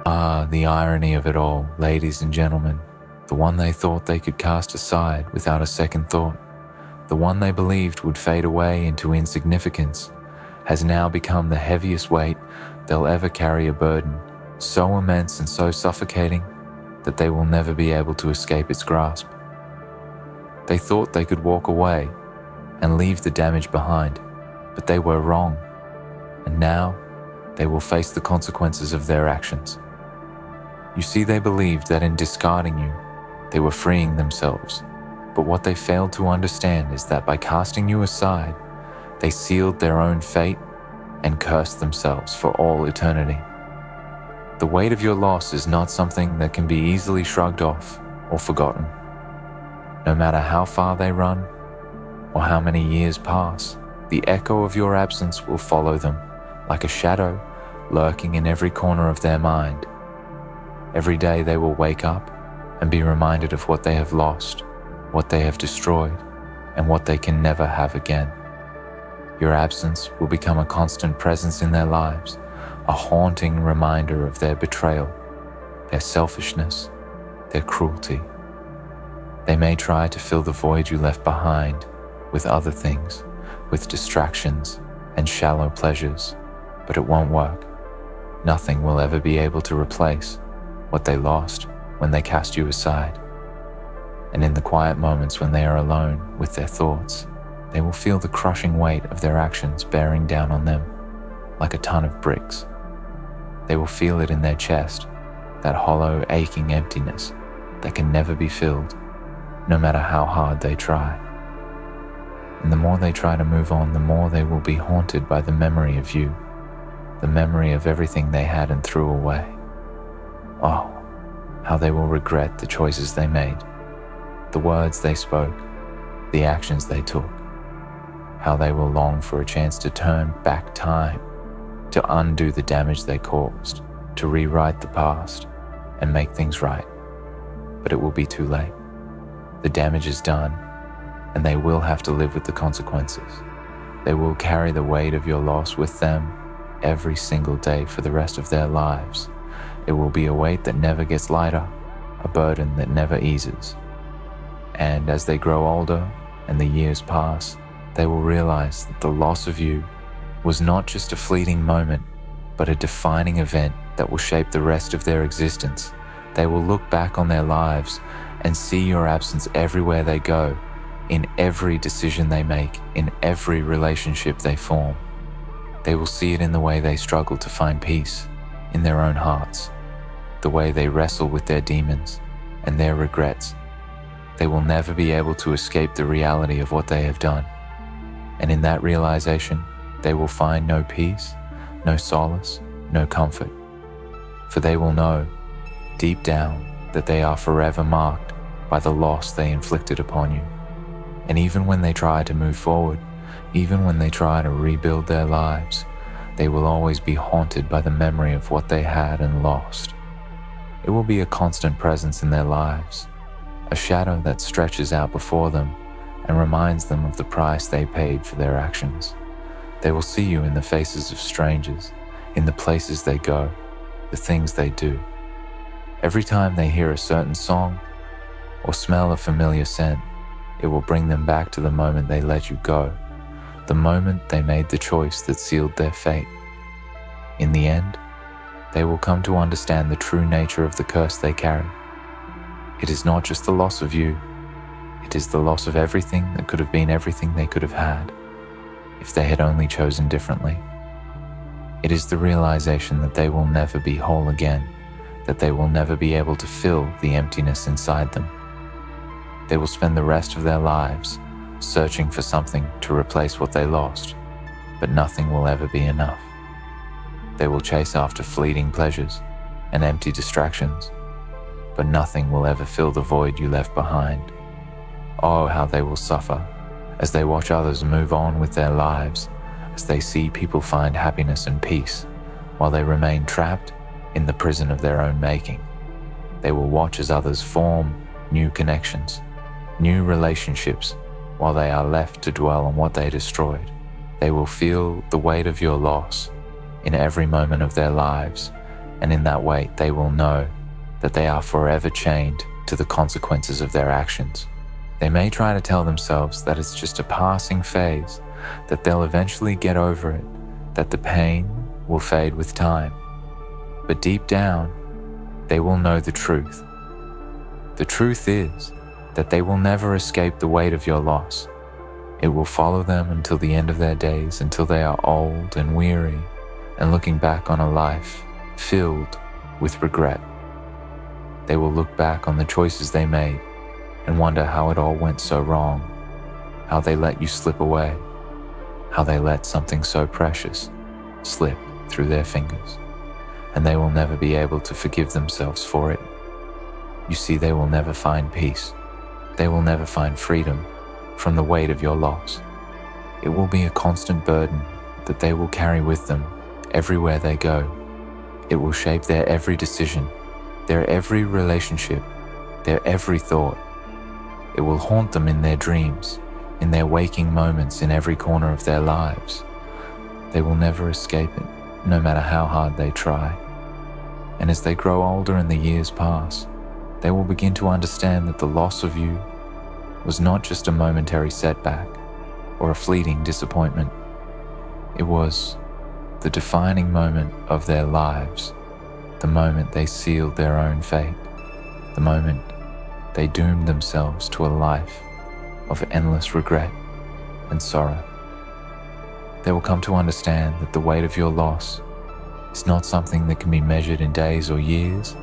Ah, the irony of it all, ladies and gentlemen. The one they thought they could cast aside without a second thought, the one they believed would fade away into insignificance, has now become the heaviest weight they'll ever carry, a burden so immense and so suffocating that they will never be able to escape its grasp. They thought they could walk away and leave the damage behind, but they were wrong, and now they will face the consequences of their actions. You see, they believed that in discarding you, they were freeing themselves, but what they failed to understand is that by casting you aside, they sealed their own fate and cursed themselves for all eternity. The weight of your loss is not something that can be easily shrugged off or forgotten. No matter how far they run or how many years pass, the echo of your absence will follow them like a shadow lurking in every corner of their mind. Every day they will wake up and be reminded of what they have lost, what they have destroyed, and what they can never have again. Your absence will become a constant presence in their lives, a haunting reminder of their betrayal, their selfishness, their cruelty. They may try to fill the void you left behind with other things, with distractions and shallow pleasures, but it won't work. Nothing will ever be able to replace what they lost when they cast you aside. And in the quiet moments when they are alone with their thoughts, they will feel the crushing weight of their actions bearing down on them like a ton of bricks. They will feel it in their chest, that hollow, aching emptiness that can never be filled, no matter how hard they try. And the more they try to move on, the more they will be haunted by the memory of you, the memory of everything they had and threw away. Oh, how they will regret the choices they made, the words they spoke, the actions they took. How they will long for a chance to turn back time, to undo the damage they caused, to rewrite the past and make things right. But it will be too late. The damage is done, and they will have to live with the consequences. They will carry the weight of your loss with them every single day for the rest of their lives. It will be a weight that never gets lighter, a burden that never eases. And as they grow older and the years pass, they will realize that the loss of you was not just a fleeting moment, but a defining event that will shape the rest of their existence. They will look back on their lives and see your absence everywhere they go, in every decision they make, in every relationship they form. They will see it in the way they struggle to find peace in their own hearts, the way they wrestle with their demons and their regrets. They will never be able to escape the reality of what they have done. And in that realization, they will find no peace, no solace, no comfort. For they will know, deep down, that they are forever marked by the loss they inflicted upon you. And even when they try to move forward, even when they try to rebuild their lives, they will always be haunted by the memory of what they had and lost. It will be a constant presence in their lives, a shadow that stretches out before them and reminds them of the price they paid for their actions. They will see you in the faces of strangers, in the places they go, the things they do. Every time they hear a certain song or smell a familiar scent, it will bring them back to the moment they let you go, the moment they made the choice that sealed their fate. In the end, they will come to understand the true nature of the curse they carry. It is not just the loss of you, it is the loss of everything that could have been everything they could have had, if they had only chosen differently. It is the realization that they will never be whole again, that they will never be able to fill the emptiness inside them. They will spend the rest of their lives searching for something to replace what they lost, but nothing will ever be enough. They will chase after fleeting pleasures and empty distractions, but nothing will ever fill the void you left behind. Oh, how they will suffer as they watch others move on with their lives, as they see people find happiness and peace, while they remain trapped in the prison of their own making. They will watch as others form new connections, new relationships, while they are left to dwell on what they destroyed. They will feel the weight of your loss in every moment of their lives, and in that weight they will know that they are forever chained to the consequences of their actions. They may try to tell themselves that it's just a passing phase, that they'll eventually get over it, that the pain will fade with time. But deep down, they will know the truth. The truth is that they will never escape the weight of your loss. It will follow them until the end of their days, until they are old and weary and looking back on a life filled with regret. They will look back on the choices they made and wonder how it all went so wrong, how they let you slip away, how they let something so precious slip through their fingers, and they will never be able to forgive themselves for it. You see, they will never find peace. They will never find freedom from the weight of your loss. It will be a constant burden that they will carry with them everywhere they go. It will shape their every decision, their every relationship, their every thought. It will haunt them in their dreams, in their waking moments, in every corner of their lives. They will never escape it, no matter how hard they try. And as they grow older and the years pass, they will begin to understand that the loss of you was not just a momentary setback or a fleeting disappointment. It was the defining moment of their lives, the moment they sealed their own fate, the moment they doomed themselves to a life of endless regret and sorrow. They will come to understand that the weight of your loss is not something that can be measured in days or years,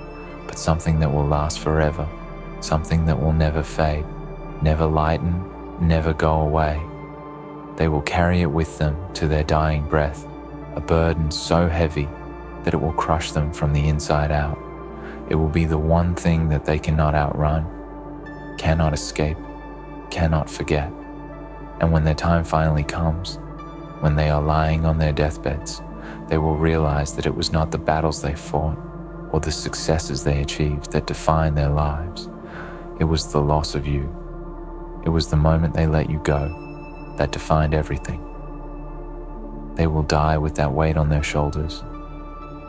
but something that will last forever, something that will never fade, never lighten, never go away. They will carry it with them to their dying breath, a burden so heavy that it will crush them from the inside out. It will be the one thing that they cannot outrun, cannot escape, cannot forget. And when their time finally comes, when they are lying on their deathbeds, they will realize that it was not the battles they fought or the successes they achieved that defined their lives. It was the loss of you. It was the moment they let you go that defined everything. They will die with that weight on their shoulders,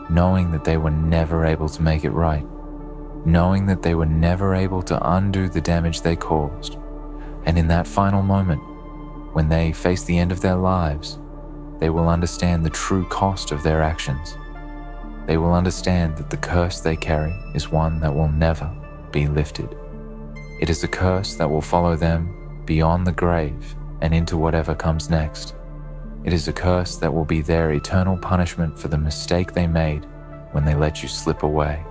knowing that they were never able to make it right, knowing that they were never able to undo the damage they caused. And in that final moment, when they face the end of their lives, they will understand the true cost of their actions. They will understand that the curse they carry is one that will never be lifted. It is a curse that will follow them beyond the grave and into whatever comes next. It is a curse that will be their eternal punishment for the mistake they made when they let you slip away.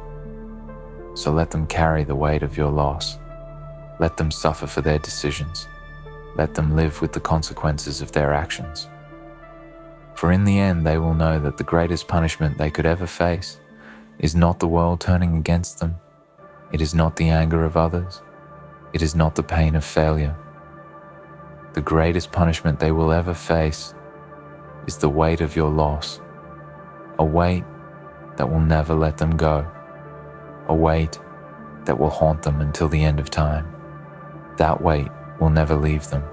So let them carry the weight of your loss. Let them suffer for their decisions. Let them live with the consequences of their actions. For in the end, they will know that the greatest punishment they could ever face is not the world turning against them. It is not the anger of others. It is not the pain of failure. The greatest punishment they will ever face is the weight of your loss, a weight that will never let them go, a weight that will haunt them until the end of time. That weight will never leave them.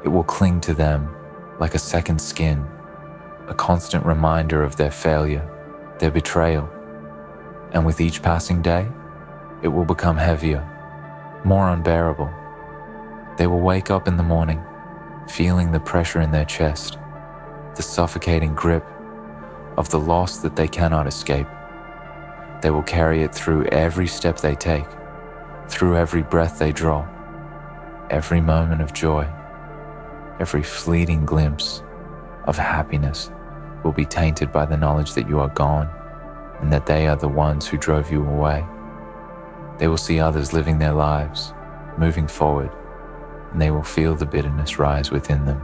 It will cling to them like a second skin, a constant reminder of their failure, their betrayal. And with each passing day, it will become heavier, more unbearable. They will wake up in the morning, feeling the pressure in their chest, the suffocating grip of the loss that they cannot escape. They will carry it through every step they take, through every breath they draw, every moment of joy, every fleeting glimpse of happiness will be tainted by the knowledge that you are gone and that they are the ones who drove you away. They will see others living their lives, moving forward, and they will feel the bitterness rise within them.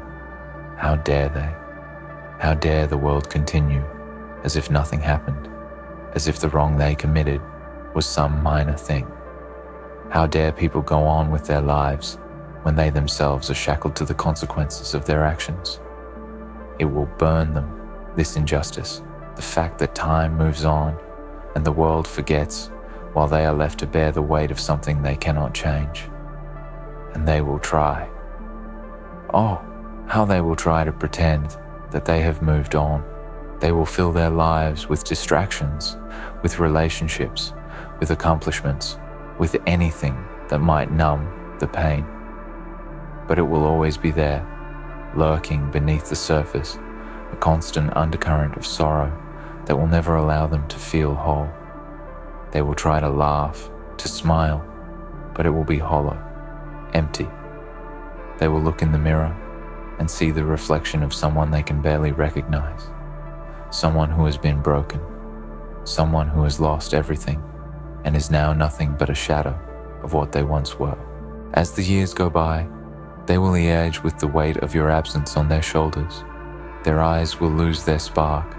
How dare they? How dare the world continue as if nothing happened, as if the wrong they committed was some minor thing? How dare people go on with their lives when they themselves are shackled to the consequences of their actions? It will burn them, this injustice, the fact that time moves on and the world forgets while they are left to bear the weight of something they cannot change. And they will try. Oh, how they will try to pretend that they have moved on, They will fill their lives with distractions, with relationships, with accomplishments, with anything that might numb the pain. But it will always be there, lurking beneath the surface, a constant undercurrent of sorrow that will never allow them to feel whole. They will try to laugh, to smile, but it will be hollow, empty. They will look in the mirror and see the reflection of someone they can barely recognize, someone who has been broken, someone who has lost everything and is now nothing but a shadow of what they once were. As the years go by, they will age with the weight of your absence on their shoulders. Their eyes will lose their spark.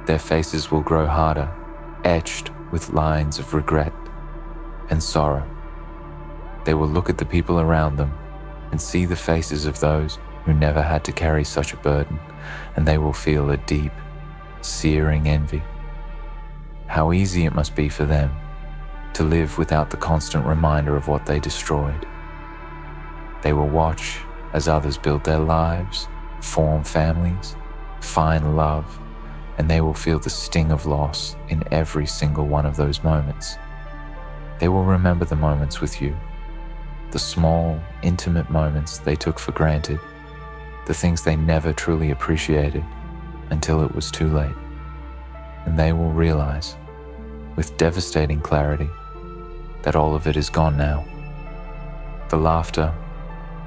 Their faces will grow harder, etched with lines of regret and sorrow. They will look at the people around them and see the faces of those who never had to carry such a burden, and they will feel a deep, searing envy. How easy it must be for them to live without the constant reminder of what they destroyed. They will watch as others build their lives, form families, find love, and they will feel the sting of loss in every single one of those moments. They will remember the moments with you, the small, intimate moments they took for granted, the things they never truly appreciated until it was too late. And they will realize, with devastating clarity, that all of it is gone now. The laughter,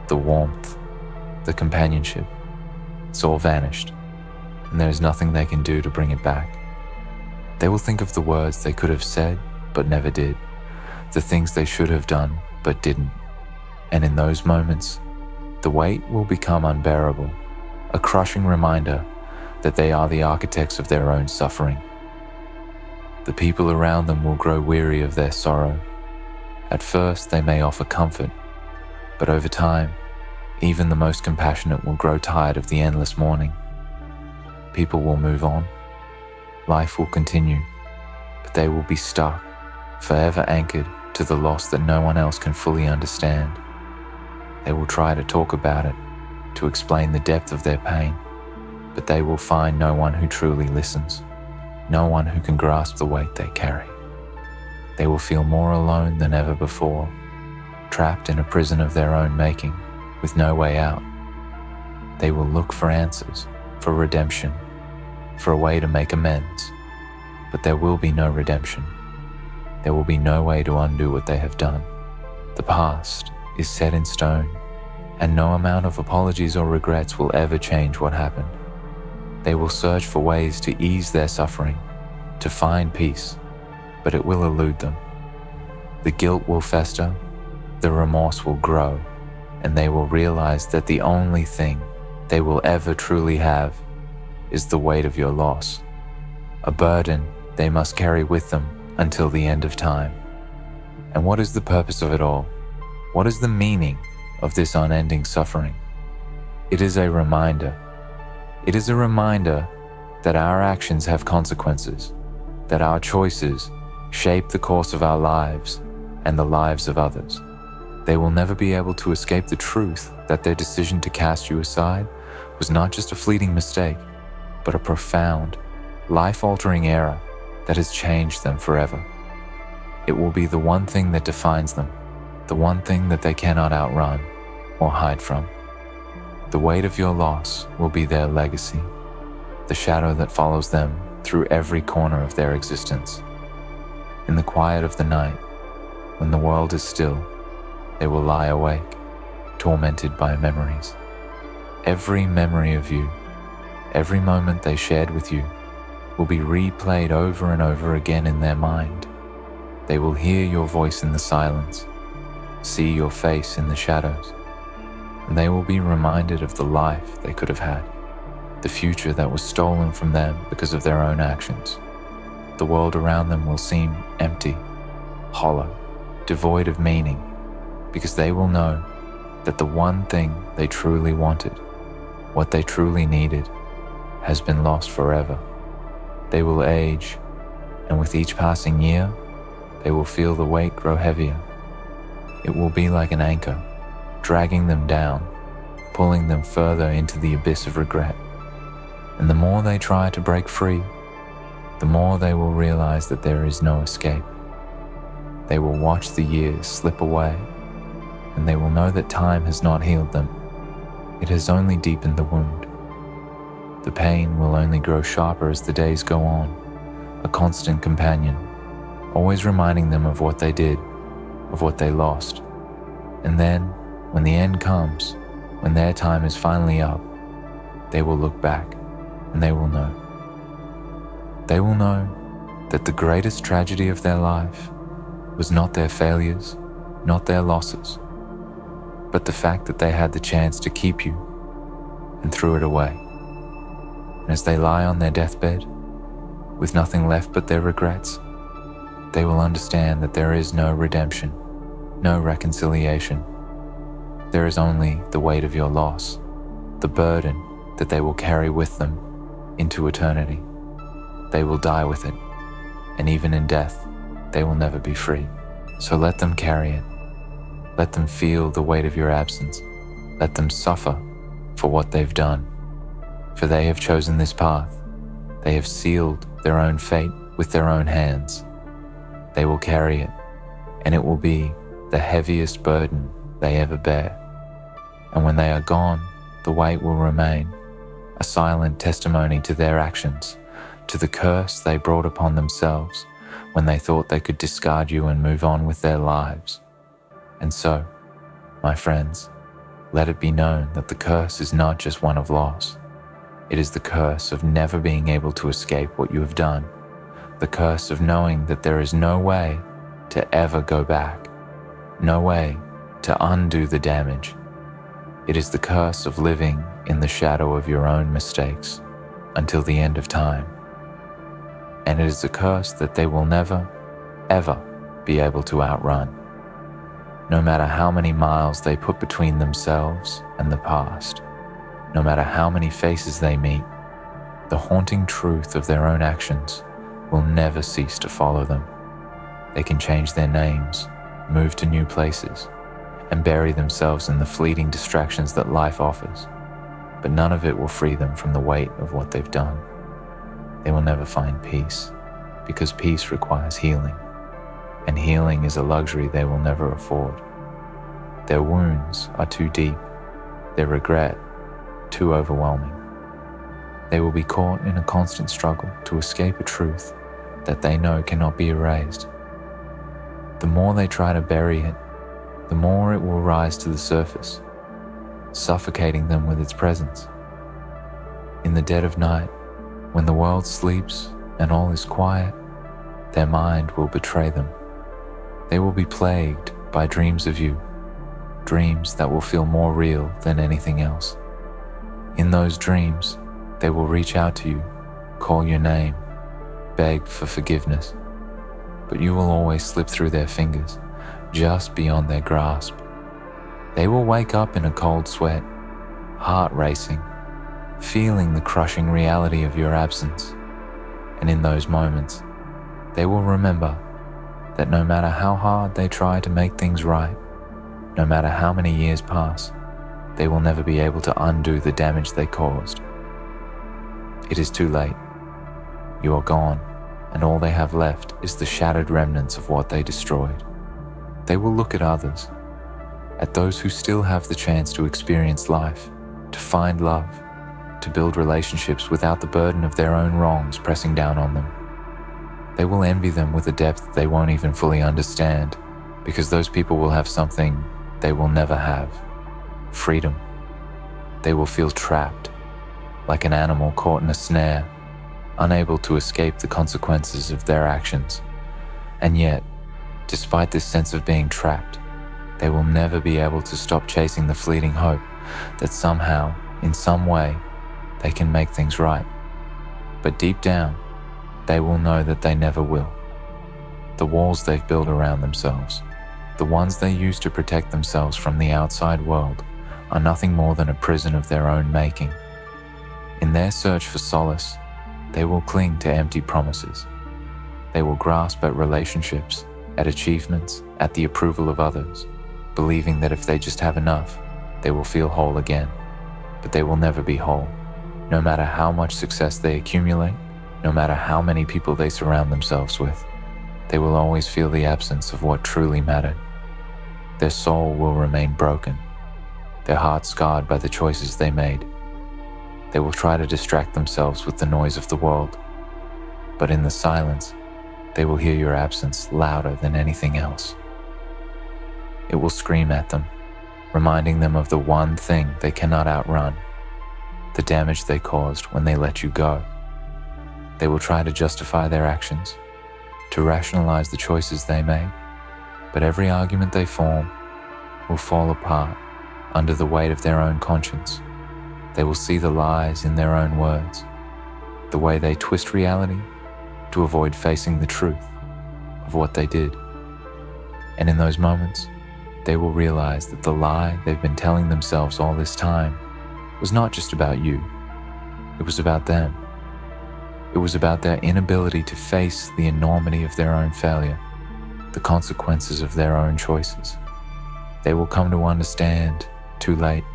the warmth, the companionship, it's all vanished, and there is nothing they can do to bring it back. They will think of the words they could have said but never did, the things they should have done but didn't. And in those moments, the weight will become unbearable, a crushing reminder that they are the architects of their own suffering. The people around them will grow weary of their sorrow. At first, they may offer comfort, but over time, even the most compassionate will grow tired of the endless mourning. People will move on. Life will continue, but they will be stuck, forever anchored to the loss that no one else can fully understand. They will try to talk about it, to explain the depth of their pain, but they will find no one who truly listens, no one who can grasp the weight they carry. They will feel more alone than ever before, trapped in a prison of their own making, with no way out. They will look for answers, for redemption, for a way to make amends, but there will be no redemption. There will be no way to undo what they have done. The past is set in stone, and no amount of apologies or regrets will ever change what happened. They will search for ways to ease their suffering, to find peace, but it will elude them. The guilt will fester, the remorse will grow, and they will realize that the only thing they will ever truly have is the weight of your loss, a burden they must carry with them until the end of time. And what is the purpose of it all? What is the meaning of this unending suffering? It is a reminder. It is a reminder that our actions have consequences, that our choices shape the course of our lives and the lives of others. They will never be able to escape the truth that their decision to cast you aside was not just a fleeting mistake, but a profound, life-altering error that has changed them forever. It will be the one thing that defines them, the one thing that they cannot outrun or hide from. The weight of your loss will be their legacy, the shadow that follows them through every corner of their existence. In the quiet of the night, when the world is still, they will lie awake, tormented by memories. Every memory of you, every moment they shared with you, will be replayed over and over again in their mind. They will hear your voice in the silence, see your face in the shadows, and they will be reminded of the life they could have had, the future that was stolen from them because of their own actions. The world around them will seem empty, hollow, devoid of meaning, because they will know that the one thing they truly wanted, what they truly needed, has been lost forever. They will age, and with each passing year, they will feel the weight grow heavier. It will be like an anchor, dragging them down, pulling them further into the abyss of regret. And the more they try to break free, the more they will realize that there is no escape. They will watch the years slip away, and they will know that time has not healed them. It has only deepened the wound. The pain will only grow sharper as the days go on, a constant companion, always reminding them of what they did, of what they lost. And then, when the end comes, when their time is finally up, they will look back and they will know. They will know that the greatest tragedy of their life was not their failures, not their losses, but the fact that they had the chance to keep you and threw it away. And as they lie on their deathbed, with nothing left but their regrets, they will understand that there is no redemption, no reconciliation. There is only the weight of your loss, the burden that they will carry with them into eternity. They will die with it, and even in death, they will never be free. So let them carry it. Let them feel the weight of your absence. Let them suffer for what they've done. For they have chosen this path. They have sealed their own fate with their own hands. They will carry it, and it will be the heaviest burden they ever bear. And when they are gone, the weight will remain, a silent testimony to their actions, to the curse they brought upon themselves when they thought they could discard you and move on with their lives. And so, my friends, let it be known that the curse is not just one of loss. It is the curse of never being able to escape what you have done, the curse of knowing that there is no way to ever go back, no way to undo the damage. It is the curse of living in the shadow of your own mistakes until the end of time. And it is a curse that they will never, ever be able to outrun. No matter how many miles they put between themselves and the past, no matter how many faces they meet, the haunting truth of their own actions will never cease to follow them. They can change their names, move to new places, and bury themselves in the fleeting distractions that life offers, but none of it will free them from the weight of what they've done. They will never find peace, because peace requires healing, and healing is a luxury they will never afford. Their wounds are too deep, their regret too overwhelming. They will be caught in a constant struggle to escape a truth that they know cannot be erased. The more they try to bury it, the more it will rise to the surface, suffocating them with its presence. In the dead of night, when the world sleeps and all is quiet, their mind will betray them. They will be plagued by dreams of you, dreams that will feel more real than anything else. In those dreams, they will reach out to you, call your name, beg for forgiveness, but you will always slip through their fingers, just beyond their grasp. They will wake up in a cold sweat, heart racing, feeling the crushing reality of your absence. And in those moments, they will remember that no matter how hard they try to make things right, no matter how many years pass, they will never be able to undo the damage they caused. It is too late. You are gone, and all they have left is the shattered remnants of what they destroyed. They will look at others, at those who still have the chance to experience life, to find love, to build relationships without the burden of their own wrongs pressing down on them. They will envy them with a depth they won't even fully understand, because those people will have something they will never have: freedom. They will feel trapped, like an animal caught in a snare, unable to escape the consequences of their actions. And yet, despite this sense of being trapped, they will never be able to stop chasing the fleeting hope that somehow, in some way, they can make things right. But deep down, they will know that they never will. The walls they've built around themselves, the ones they use to protect themselves from the outside world, are nothing more than a prison of their own making. In their search for solace, they will cling to empty promises. They will grasp at relationships, at achievements, at the approval of others, believing that if they just have enough, they will feel whole again. But they will never be whole. No matter how much success they accumulate, no matter how many people they surround themselves with, they will always feel the absence of what truly mattered. Their soul will remain broken, their heart scarred by the choices they made. They will try to distract themselves with the noise of the world, but in the silence, they will hear your absence louder than anything else. It will scream at them, reminding them of the one thing they cannot outrun, the damage they caused when they let you go. They will try to justify their actions, to rationalize the choices they made, but every argument they form will fall apart under the weight of their own conscience. They will see the lies in their own words, the way they twist reality to avoid facing the truth of what they did. And in those moments, they will realize that the lie they've been telling themselves all this time was not just about you. It was about them. It was about their inability to face the enormity of their own failure, the consequences of their own choices. They will come to understand, too late,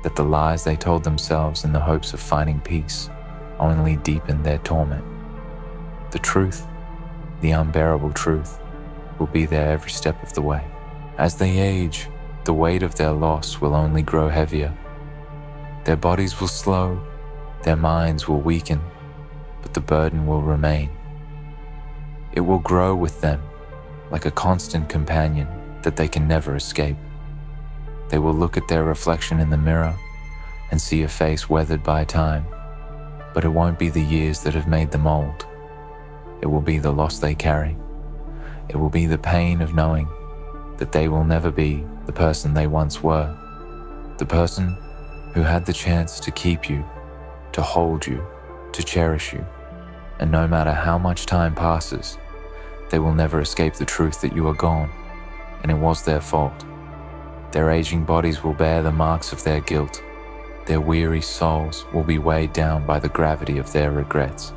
that the lies they told themselves in the hopes of finding peace only deepened their torment. The truth, the unbearable truth, will be there every step of the way. As they age, the weight of their loss will only grow heavier. Their bodies will slow, their minds will weaken, but the burden will remain. It will grow with them like a constant companion that they can never escape. They will look at their reflection in the mirror and see a face weathered by time, but it won't be the years that have made them old. It will be the loss they carry. It will be the pain of knowing that they will never be the person they once were, the person who had the chance to keep you, to hold you, to cherish you. And no matter how much time passes, they will never escape the truth that you are gone, and it was their fault. Their aging bodies will bear the marks of their guilt. Their weary souls will be weighed down by the gravity of their regrets.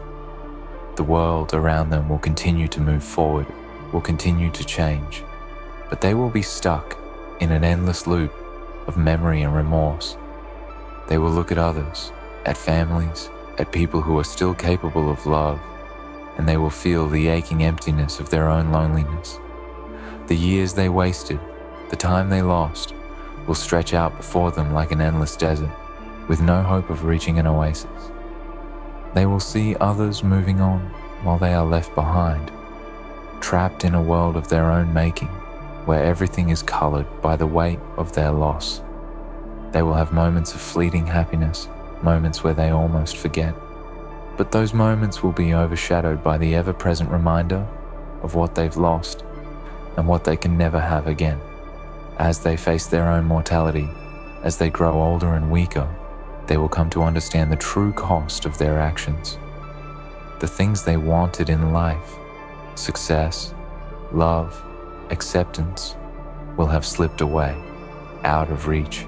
The world around them will continue to move forward, will continue to change, but they will be stuck in an endless loop of memory and remorse. They will look at others, at families, at people who are still capable of love, and they will feel the aching emptiness of their own loneliness. The years they wasted, the time they lost, will stretch out before them like an endless desert, with no hope of reaching an oasis. They will see others moving on while they are left behind, trapped in a world of their own making, where everything is colored by the weight of their loss. They will have moments of fleeting happiness, moments where they almost forget. But those moments will be overshadowed by the ever-present reminder of what they've lost and what they can never have again. As they face their own mortality, as they grow older and weaker, they will come to understand the true cost of their actions. The things they wanted in life, success, love, acceptance, will have slipped away, out of reach.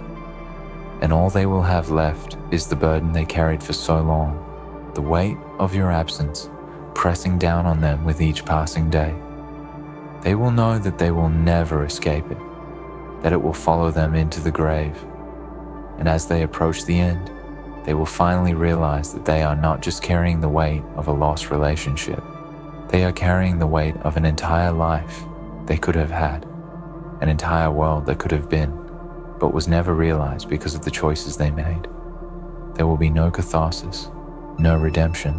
And all they will have left is the burden they carried for so long, the weight of your absence pressing down on them with each passing day. They will know that they will never escape it, that it will follow them into the grave. And as they approach the end, they will finally realize that they are not just carrying the weight of a lost relationship. They are carrying the weight of an entire life they could have had, an entire world that could have been, but was never realized because of the choices they made. There will be no catharsis, no redemption.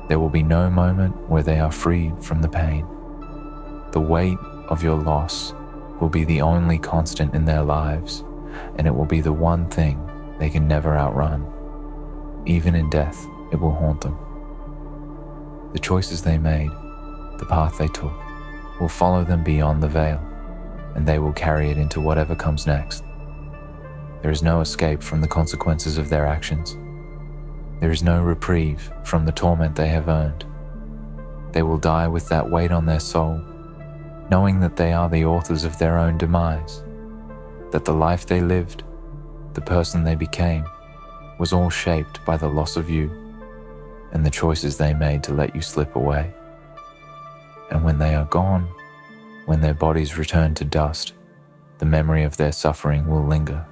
There will be no moment where they are freed from the pain. The weight of your loss will be the only constant in their lives, and it will be the one thing they can never outrun. Even in death, it will haunt them. The choices they made, the path they took, will follow them beyond the veil, and they will carry it into whatever comes next. There is no escape from the consequences of their actions. There is no reprieve from the torment they have earned. They will die with that weight on their soul, knowing that they are the authors of their own demise, that the life they lived, the person they became, was all shaped by the loss of you and the choices they made to let you slip away. And when they are gone, when their bodies return to dust, the memory of their suffering will linger.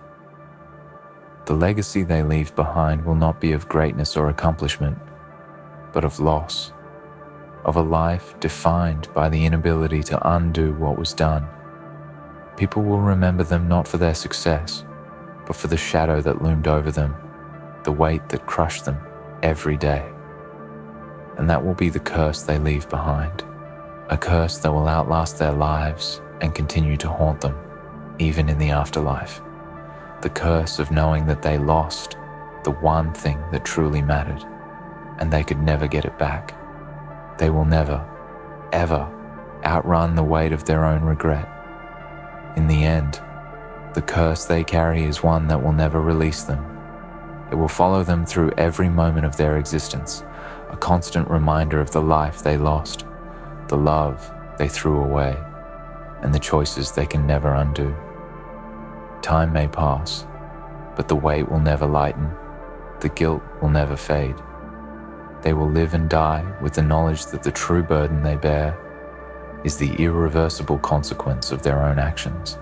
The legacy they leave behind will not be of greatness or accomplishment, but of loss, of a life defined by the inability to undo what was done. People will remember them not for their success, but for the shadow that loomed over them, the weight that crushed them every day. And that will be the curse they leave behind, a curse that will outlast their lives and continue to haunt them, even in the afterlife. The curse of knowing that they lost the one thing that truly mattered, and they could never get it back. They will never, ever outrun the weight of their own regret. In the end, the curse they carry is one that will never release them. It will follow them through every moment of their existence, a constant reminder of the life they lost, the love they threw away, and the choices they can never undo. Time may pass, but the weight will never lighten, the guilt will never fade. They will live and die with the knowledge that the true burden they bear is the irreversible consequence of their own actions.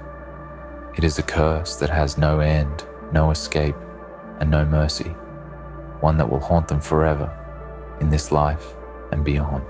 It is a curse that has no end, no escape, and no mercy, one that will haunt them forever in this life and beyond.